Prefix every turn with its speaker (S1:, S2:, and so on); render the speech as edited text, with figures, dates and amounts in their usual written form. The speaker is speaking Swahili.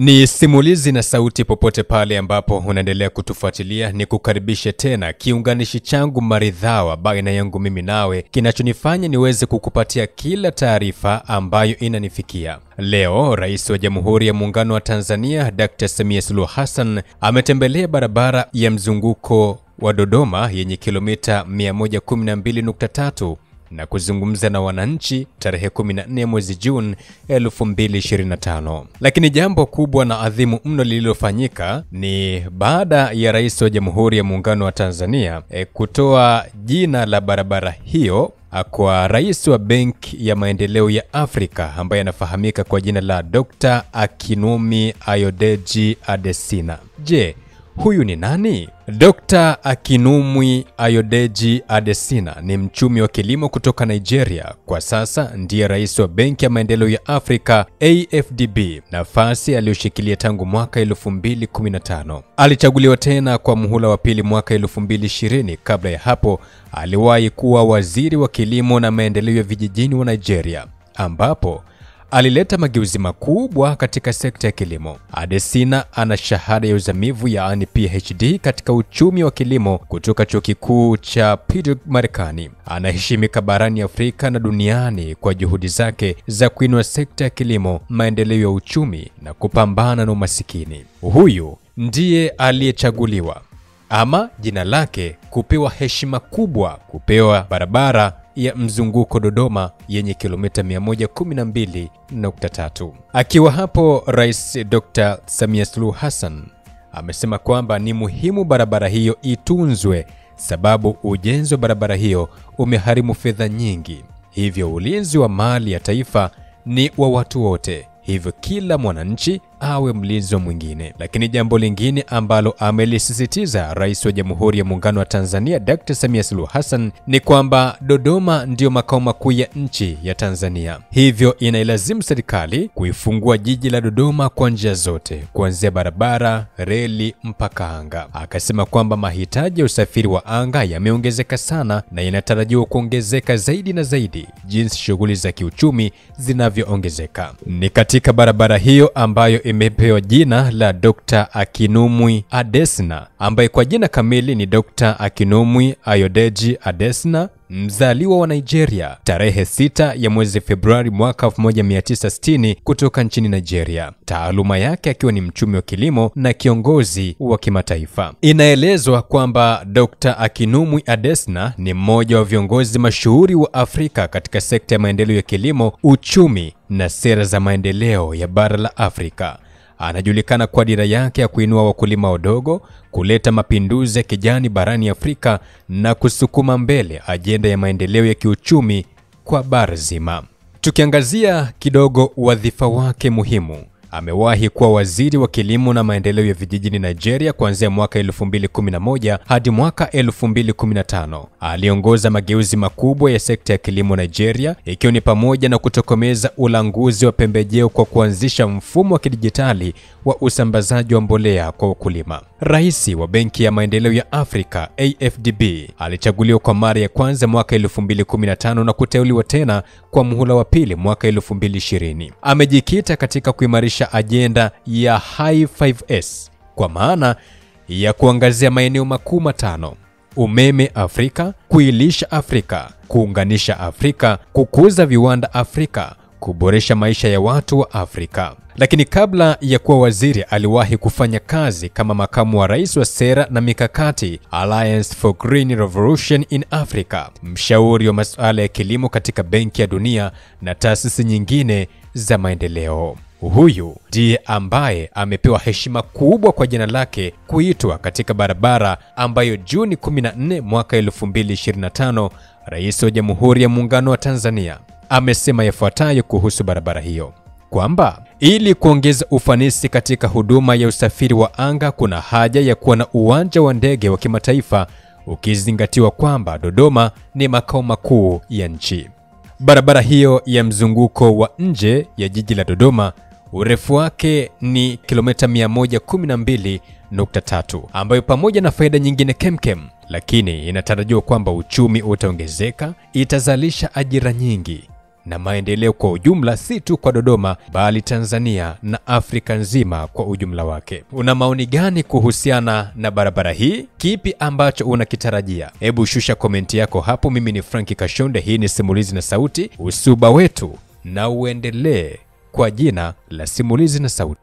S1: Ni simulizi na sauti popote pale ambapo unaendelea kutufuatilia, ni kukaribishe tena kiunganishi changu maridhawa baina yangu mimi nawe, kinachonifanya niweze kukupatia kila taarifa ambayo inanifikia. Leo Rais wa Jamhuri ya Muungano wa Tanzania Dr. Samia Suluhu Hassan ametembelea barabara ya mzunguko wa Dodoma yenye kilomita 112.3 na kuzungumza na wananchi tarehe 14 mwezi Juni 2025. Lakini jambo kubwa na adhimu mno lililofanyika ni baada ya Rais wa Jamhuri ya Muungano wa Tanzania kutoa jina la barabara hiyo kwa Rais wa Benki ya Maendeleo ya Afrika ambaye anafahamika kwa jina la Dr. Akinwumi Ayodeji Adesina. Je, huyu ni nani? Dr. Akinwumi Ayodeji Adesina ni mchumi wa kilimo kutoka Nigeria. Kwa sasa ndiye rais wa Benki ya Maendeleo ya Afrika AFDB, nafasi aliyoshikilia tangu mwaka 2015. Alichaguliwa tena kwa muhula wa pili mwaka 2020. Kabla ya hapo aliwahi kuwa waziri wa kilimo na maendeleo ya vijijini wa Nigeria, ambapo alileta mageuzi makubwa katika sekta ya kilimo. Adesina ana shahada ya uzamivu yaani PhD katika uchumi wa kilimo kutoka Chuo Kikuu cha Purdue, Marekani. Anaheshimika barani Afrika na duniani kwa juhudi zake za kuinua sekta ya kilimo, maendeleo ya uchumi na kupambana na umasikini. Huyu ndiye aliyechaguliwa ama jina lake kupewa heshima kubwa, kupewa barabara ya mzunguko Dodoma yenye kilomita 112.3. Akiwa hapo, Rais Dr. Samia Suluhu Hassan amesema kwamba ni muhimu barabara hiyo itunzwe, sababu ujenzi wa barabara hiyo umeharimu fedha nyingi. Hivyo ulinzi wa mali ya taifa ni wa watu wote, hivyo kila mwananchi awe mlinzi wa mwingine. Lakini jambo lingine ambalo amelisisitiza Rais wa Jamhuri ya Muungano wa Tanzania Dr. Samia Suluhu Hassan ni kwamba Dodoma ndio makao makuu ya nchi ya Tanzania. Hivyo inailazimu serikali kuifungua jiji la Dodoma kwa njia zote, kuanzia barabara, reli mpaka anga. Akasema kwamba mahitaji ya usafiri wa anga yameongezeka sana na yanatarajiwa kuongezeka zaidi na zaidi jinsi shughuli za kiuchumi zinavyoongezeka. Ni katika barabara hiyo ambayo imepewa jina la Dr. Akinwumi Adesina, ambaye kwa jina kamili ni Dr. Akinwumi Ayodeji Adesina, mzaliwa wa Nigeria, tarehe 6 ya mwezi Februari mwaka 1960 kutoka nchini Nigeria. Taaluma yake akiwa ni mchumi wa kilimo na kiongozi wa kimataifa. Inaelezwa kwamba Dr. Akinwumi Adesina ni mmoja wa viongozi mashuhuri wa Afrika katika sekta ya maendeleo ya kilimo, uchumi na sera za maendeleo ya bara la Afrika. Anajulikana kwa dira yake ya kuinua wakulima wadogo, kuleta mapinduzi ya kijani barani Afrika na kusukuma mbele ajenda ya maendeleo ya kiuchumi kwa bara zima. Tukiangazia kidogo wadhifa wake muhimu, amewahi kuwa waziri wa kilimo na maendeleo ya vijijini Nigeria kuanzia mwaka 2011 hadi mwaka 2015. Aliongoza mageuzi makubwa ya sekta ya kilimo Nigeria, ikiwa ni pamoja na kutokomeza ulanguzi wa pembejeo kwa kuanzisha mfumo wa kidijitali wa usambazaji wa mbolea kwa wakulima. Rais wa Benki ya Maendeleo ya Afrika AFDB alichaguliwa kwa mara ya kwanza mwaka 2015 na kuteuliwa tena kwa muhula wa pili mwaka 2020. Amejikita katika kuimarisha ajenda ya High 5S kwa maana ya kuangazia maeneo makuu matano: umeme Afrika, kuilisha Afrika, kuunganisha Afrika, kukuza viwanda Afrika, kuboresha maisha ya watu wa Afrika. Lakini kabla ya kuwa waziri aliwahi kufanya kazi kama makamu wa rais wa sera na mikakati Alliance for Green Revolution in Africa, mshauri wa masuala ya kilimo katika Benki ya Dunia na taasisi nyingine za maendeleo. Huyu ndiye ambaye amepewa heshima kubwa kwa jina lake kuitwa katika barabara ambayo Juni 14 mwaka 2025 Rais wa Jamhuri ya Muungano wa Tanzania amesema yafuatayo kuhusu barabara hiyo, kwamba ili kuongeza ufanisi katika huduma ya usafiri wa anga kuna haja ya kuwa na uwanja wa ndege wa kimataifa, ukizingatiwa kwamba Dodoma ni makao makuu ya nchi. Barabara hiyo ya mzunguko wa nje ya jiji la Dodoma, urefu wake ni kilomita 112.3, ambayo pamoja na faida nyingine kemkem, lakini inatarajiwa kwamba uchumi utaongezeka, itazalisha ajira nyingi na maendeleo kwa ujumla, si tu kwa Dodoma bali Tanzania na Afrika nzima kwa ujumla wake. Una maoni gani kuhusiana na barabara hii? Kipi ambacho unakitarajia? Hebu shusha komenti yako hapo. Mimi ni Frank Kashonde, hii ni Simulizi na Sauti, usuba wetu na uendelee kwa jina la Simulizi na Sauti.